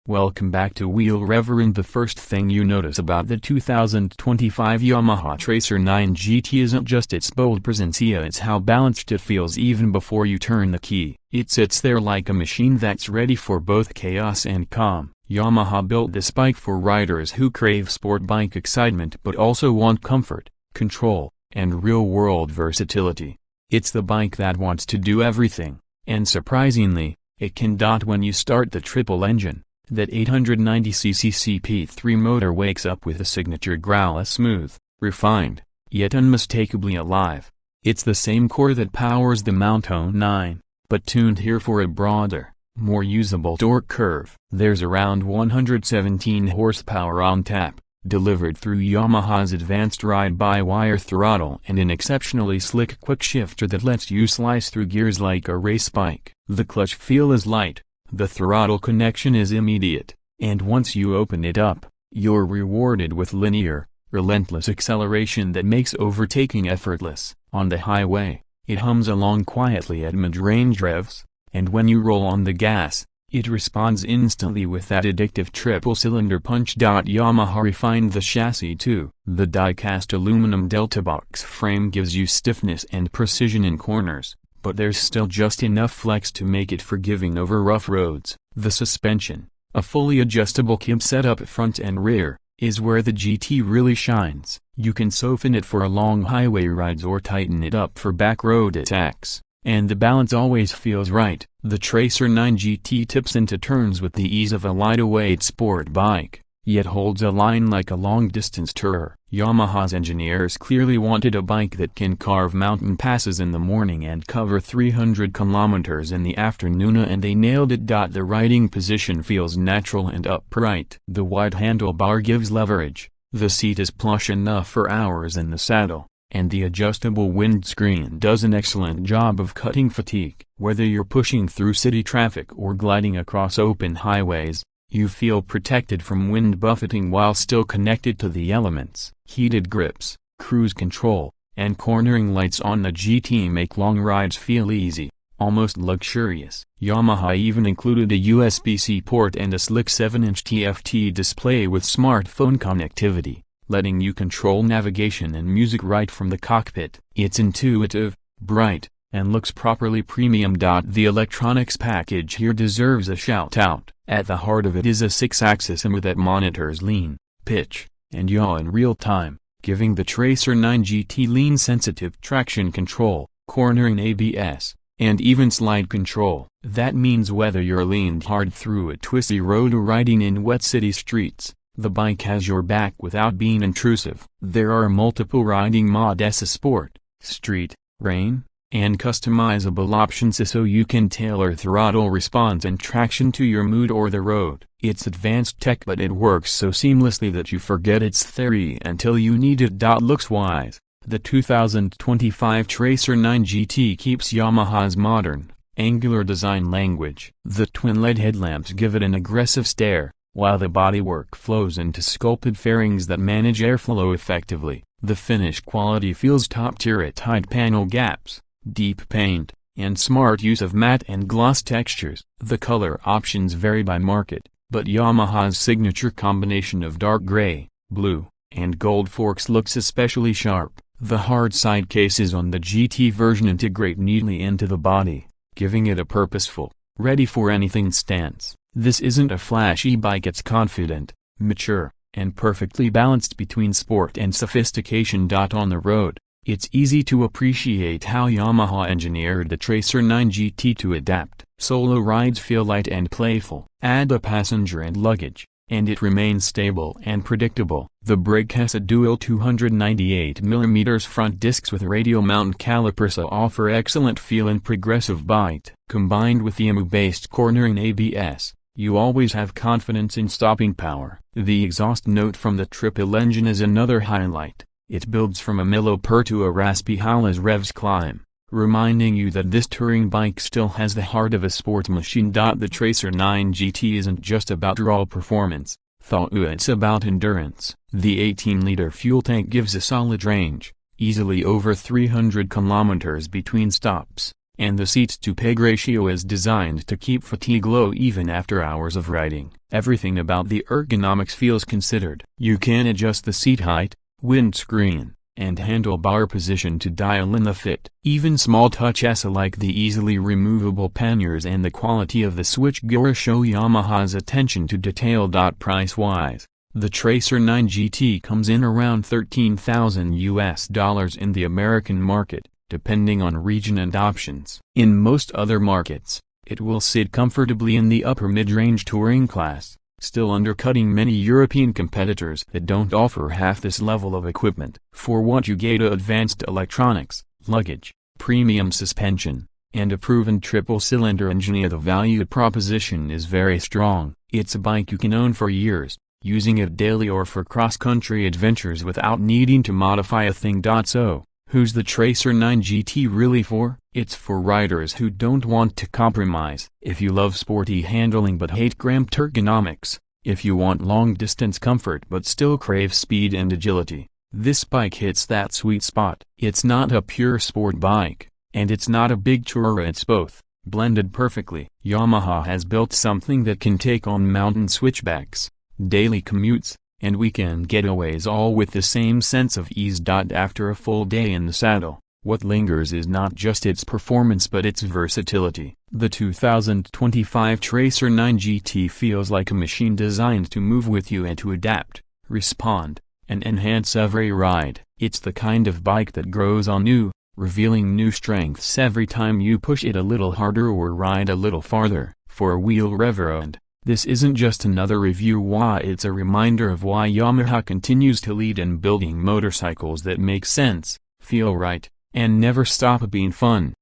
Welcome back to Wheel Reverend. The first thing you notice about the 2025 Yamaha Tracer 9 GT isn't just its bold presencia, it's how balanced it feels even before you turn the key. It sits there like a machine that's ready for both chaos and calm. Yamaha built this bike for riders who crave sport bike excitement but also want comfort, control, and real-world versatility. It's the bike that wants to do everything, and surprisingly, it can. When you start the triple engine, that 890cc CP3 motor wakes up with a signature growl, a smooth, refined, yet unmistakably alive. It's the same core that powers the Mountain 9, but tuned here for a broader, more usable torque curve. There's around 117 horsepower on tap, delivered through Yamaha's advanced ride-by-wire throttle and an exceptionally slick quick-shifter that lets you slice through gears like a race bike. The clutch feel is light, the throttle connection is immediate, and once you open it up, you're rewarded with linear, relentless acceleration that makes overtaking effortless. On the highway, it hums along quietly at mid-range revs, and when you roll on the gas, it responds instantly with that addictive triple-cylinder punch. Yamaha refined the chassis too. The die-cast aluminum delta box frame gives you stiffness and precision in corners, but there's still just enough flex to make it forgiving over rough roads. The suspension, a fully adjustable cab setup front and rear, is where the GT really shines. You can soften it for long highway rides or tighten it up for back road attacks, and the balance always feels right. The Tracer 9 GT tips into turns with the ease of a lightweight sport bike, yet holds a line like a long-distance tourer. Yamaha's engineers clearly wanted a bike that can carve mountain passes in the morning and cover 300 kilometers in the afternoon, and they nailed it. The riding position feels natural and upright. The wide handlebar gives leverage, the seat is plush enough for hours in the saddle, and the adjustable windscreen does an excellent job of cutting fatigue. Whether you're pushing through city traffic or gliding across open highways, you feel protected from wind buffeting while still connected to the elements. Heated grips, cruise control, and cornering lights on the GT make long rides feel easy, almost luxurious. Yamaha even included a USB-C port and a slick 7-inch TFT display with smartphone connectivity, letting you control navigation and music right from the cockpit. It's intuitive, bright, and looks properly premium. The electronics package here deserves a shout-out. At the heart of it is a 6-axis dimmer that monitors lean, pitch, and yaw in real time, giving the Tracer 9 GT lean-sensitive traction control, cornering ABS, and even slide control. That means whether you're leaned hard through a twisty road or riding in wet city streets, the bike has your back without being intrusive. There are multiple riding modes: Sport, Street, Rain, and customizable options so you can tailor throttle response and traction to your mood or the road. It's advanced tech, but it works so seamlessly that you forget its theory until you need it. Looks-wise, the 2025 Tracer 9 GT keeps Yamaha's modern, angular design language. The twin LED headlamps give it an aggressive stare, while the bodywork flows into sculpted fairings that manage airflow effectively. The finish quality feels top-tier at tight panel gaps, deep paint, and smart use of matte and gloss textures. The color options vary by market, but Yamaha's signature combination of dark gray, blue, and gold forks looks especially sharp. The hard side cases on the GT version integrate neatly into the body, giving it a purposeful, ready-for-anything stance. This isn't a flashy bike, it's confident, mature, and perfectly balanced between sport and sophistication. On the road, it's easy to appreciate how Yamaha engineered the Tracer 9 GT to adapt. Solo rides feel light and playful. Add a passenger and luggage, and it remains stable and predictable. The brake has a dual 298mm front discs with radial mount calipers that offer excellent feel and progressive bite. Combined with the EMU-based cornering ABS, you always have confidence in stopping power. The exhaust note from the triple engine is another highlight. It builds from a mellow purr to a raspy howl as revs climb, reminding you that this touring bike still has the heart of a sport machine. The Tracer 9 GT isn't just about raw performance, it's about endurance. The 18-liter fuel tank gives a solid range, easily over 300 kilometers between stops, and the seat-to-peg ratio is designed to keep fatigue low even after hours of riding. Everything about the ergonomics feels considered. You can adjust the seat height, windscreen, and handlebar position to dial in the fit. Even small touches like the easily removable panniers and the quality of the switchgear show Yamaha's attention to detail. Price-wise, the Tracer 9 GT comes in around $13,000 in the American market, depending on region and options. In most other markets, it will sit comfortably in the upper mid-range touring class, still undercutting many European competitors that don't offer half this level of equipment. For what you get: advanced electronics, luggage, premium suspension, and a proven triple-cylinder engine, the value proposition is very strong. It's a bike you can own for years, using it daily or for cross-country adventures without needing to modify a thing. So, who's the Tracer 9 GT really for? It's for riders who don't want to compromise. If you love sporty handling but hate cramped ergonomics, if you want long-distance comfort but still crave speed and agility, this bike hits that sweet spot. It's not a pure sport bike, and it's not a big tourer. It's both, blended perfectly. Yamaha has built something that can take on mountain switchbacks, daily commutes, and weekend getaways, all with the same sense of ease. After a full day in the saddle, what lingers is not just its performance but its versatility. The 2025 Tracer 9 GT feels like a machine designed to move with you and to adapt, respond, and enhance every ride. It's the kind of bike that grows on you, revealing new strengths every time you push it a little harder or ride a little farther. For a wheel rever, and this isn't just another review, why it's a reminder of why Yamaha continues to lead in building motorcycles that make sense, feel right, and never stop being fun.